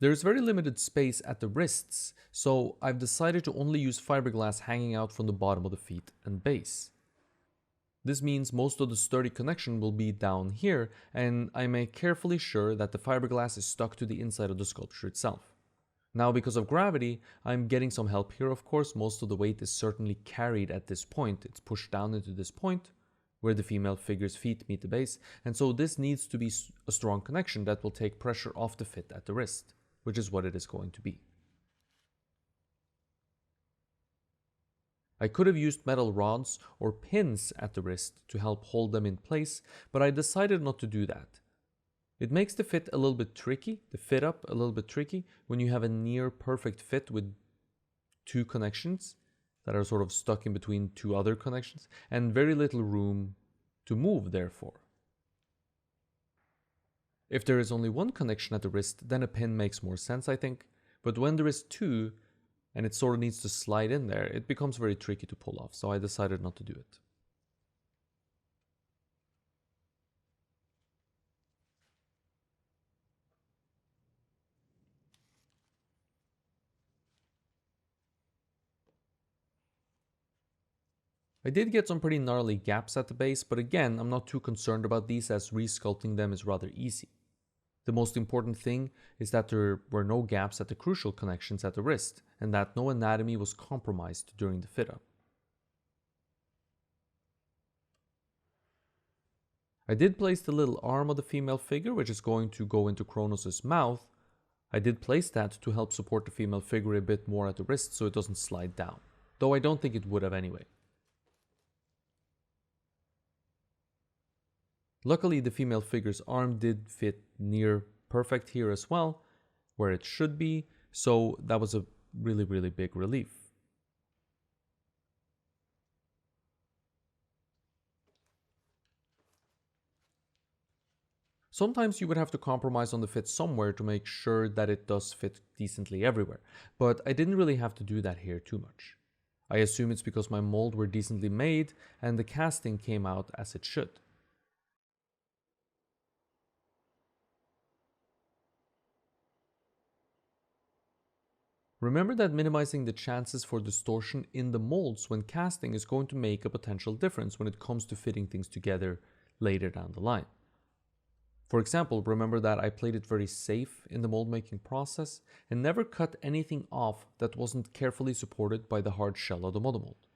There's very limited space at the wrists, so I've decided to only use fiberglass hanging out from the bottom of the feet and base. This means most of the sturdy connection will be down here, and I make carefully sure that the fiberglass is stuck to the inside of the sculpture itself. Now, because of gravity, I'm getting some help here, of course. Most of the weight is certainly carried at this point. It's pushed down into this point, where the female figure's feet meet the base, and so this needs to be a strong connection that will take pressure off the fit at the wrist, which is what it is going to be. I could have used metal rods or pins at the wrist to help hold them in place, but I decided not to do that. It makes the fit a little bit tricky, the fit up a little bit tricky, when you have a near perfect fit with two connections that are sort of stuck in between two other connections, and very little room to move, therefore. If there is only one connection at the wrist, then a pin makes more sense, I think, but when there is two, and it sort of needs to slide in there, it becomes very tricky to pull off, so I decided not to do it. I did get some pretty gnarly gaps at the base, but again, I'm not too concerned about these as resculpting them is rather easy. The most important thing is that there were no gaps at the crucial connections at the wrist, and that no anatomy was compromised during the fit-up. I did place the little arm of the female figure, which is going to go into Kronos' mouth. I did place that to help support the female figure a bit more at the wrist so it doesn't slide down, though I don't think it would have anyway. Luckily, the female figure's arm did fit near perfect here as well, where it should be, so that was a really big relief. Sometimes you would have to compromise on the fit somewhere to make sure that it does fit decently everywhere, but I didn't really have to do that here too much. I assume it's because my mold were decently made and the casting came out as it should. Remember that minimizing the chances for distortion in the molds when casting is going to make a potential difference when it comes to fitting things together later down the line. For example, remember that I played it very safe in the mold making process and never cut anything off that wasn't carefully supported by the hard shell of the model mold.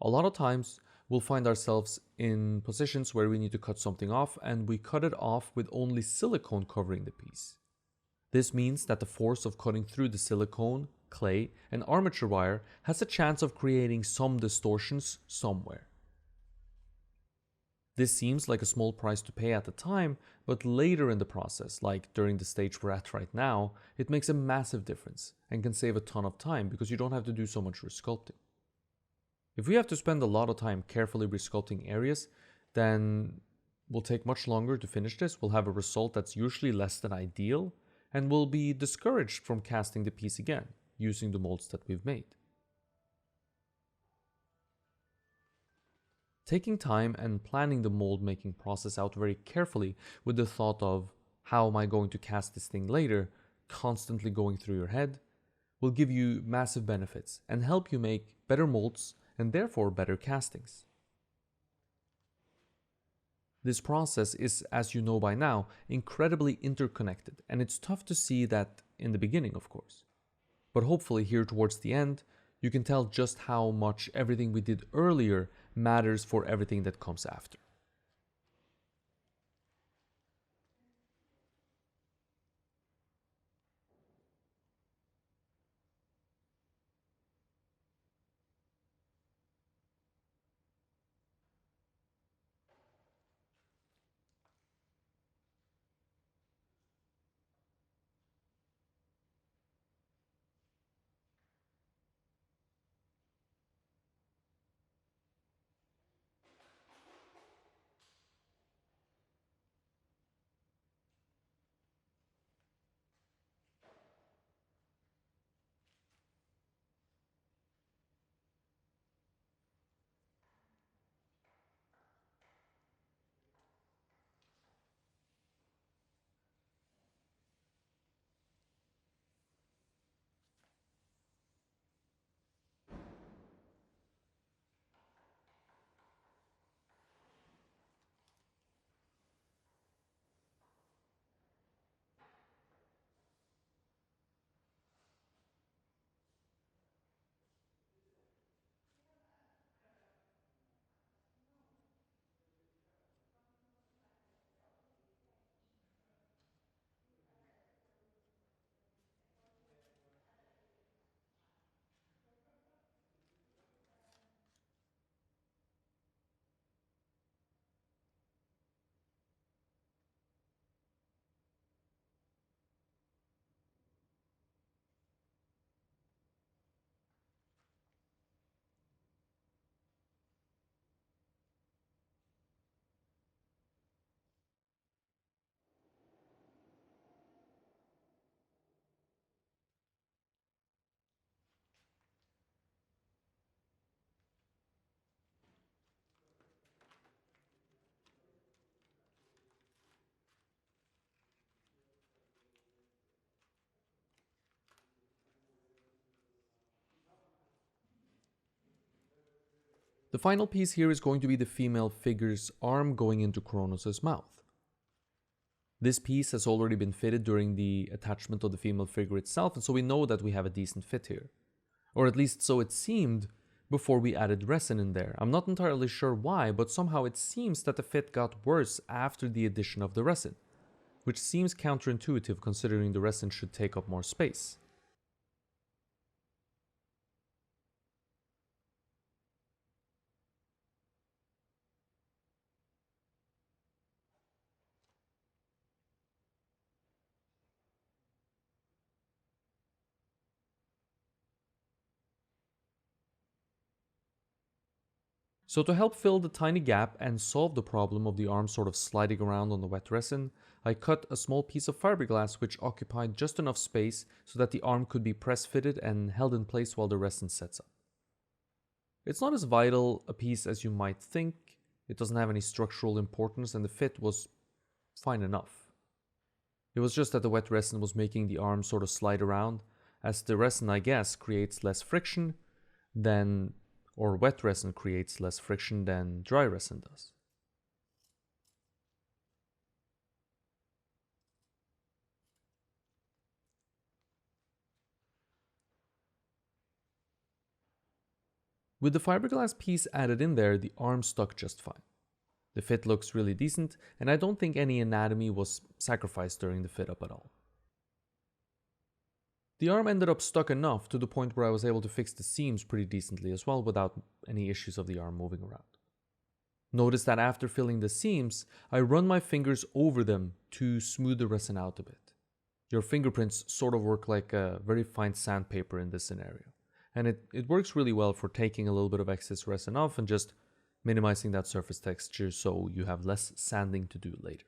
A lot of times we'll find ourselves in positions where we need to cut something off and we cut it off with only silicone covering the piece. This means that the force of cutting through the silicone, clay, and armature wire has a chance of creating some distortions somewhere. This seems like a small price to pay at the time, but later in the process, like during the stage we're at right now, it makes a massive difference and can save a ton of time because you don't have to do so much resculpting. If we have to spend a lot of time carefully resculpting areas, then we'll take much longer to finish this. We'll have a result that's usually less than ideal, and will be discouraged from casting the piece again, using the molds that we've made. Taking time and planning the mold making process out very carefully with the thought of how am I going to cast this thing later, constantly going through your head, will give you massive benefits and help you make better molds and therefore better castings. This process is, as you know by now, incredibly interconnected, and it's tough to see that in the beginning, of course. But hopefully here towards the end, you can tell just how much everything we did earlier matters for everything that comes after. The final piece here is going to be the female figure's arm going into Kronos' mouth. This piece has already been fitted during the attachment of the female figure itself, and so we know that we have a decent fit here. Or at least so it seemed before we added resin in there. I'm not entirely sure why, but somehow it seems that the fit got worse after the addition of the resin, which seems counterintuitive considering the resin should take up more space. So to help fill the tiny gap and solve the problem of the arm sort of sliding around on the wet resin, I cut a small piece of fiberglass which occupied just enough space so that the arm could be press fitted and held in place while the resin sets up. It's not as vital a piece as you might think, it doesn't have any structural importance, and the fit was fine enough. It was just that the wet resin was making the arm sort of slide around, as the resin, I guess, creates less friction than wet resin creates less friction than dry resin does. With the fiberglass piece added in there, the arm stuck just fine. The fit looks really decent, and I don't think any anatomy was sacrificed during the fit up at all. The arm ended up stuck enough to the point where I was able to fix the seams pretty decently as well without any issues of the arm moving around. Notice that after filling the seams, I run my fingers over them to smooth the resin out a bit. Your fingerprints sort of work like a very fine sandpaper in this scenario, and it works really well for taking a little bit of excess resin off and just minimizing that surface texture so you have less sanding to do later.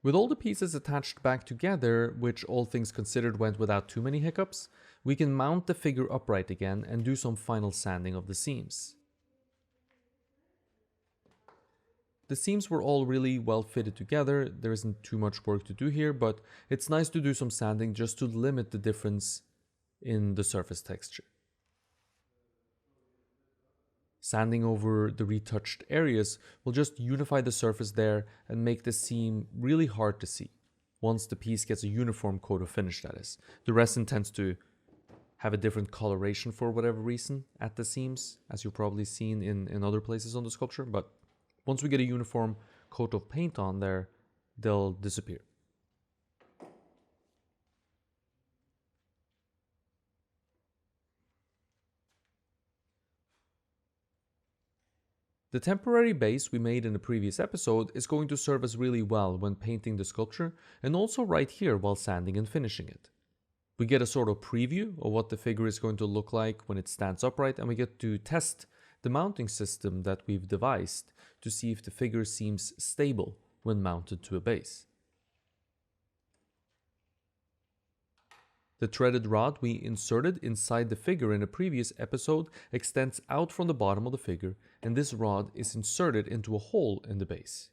With all the pieces attached back together, which all things considered went without too many hiccups, we can mount the figure upright again and do some final sanding of the seams. The seams were all really well fitted together, there isn't too much work to do here, but it's nice to do some sanding just to limit the difference in the surface texture. Sanding over the retouched areas will just unify the surface there and make the seam really hard to see. Once the piece gets a uniform coat of finish, that is. The resin tends to have a different coloration for whatever reason at the seams, as you've probably seen in other places on the sculpture, but once we get a uniform coat of paint on there, they'll disappear. The temporary base we made in the previous episode is going to serve us really well when painting the sculpture, and also right here while sanding and finishing it. We get a sort of preview of what the figure is going to look like when it stands upright, and we get to test the mounting system that we've devised to see if the figure seems stable when mounted to a base. The threaded rod we inserted inside the figure in a previous episode extends out from the bottom of the figure, and this rod is inserted into a hole in the base.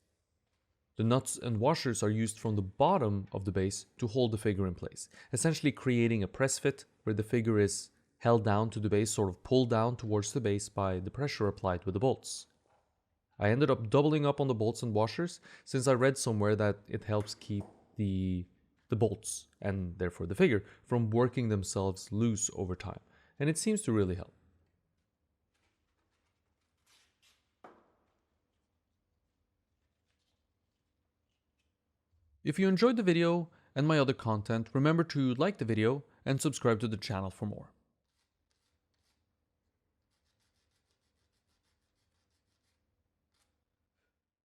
The nuts and washers are used from the bottom of the base to hold the figure in place, essentially creating a press fit where the figure is held down to the base, sort of pulled down towards the base by the pressure applied with the bolts. I ended up doubling up on the bolts and washers since I read somewhere that it helps keep the the bolts, and therefore the figure, from working themselves loose over time. And it seems to really help. If you enjoyed the video and my other content, remember to like the video and subscribe to the channel for more.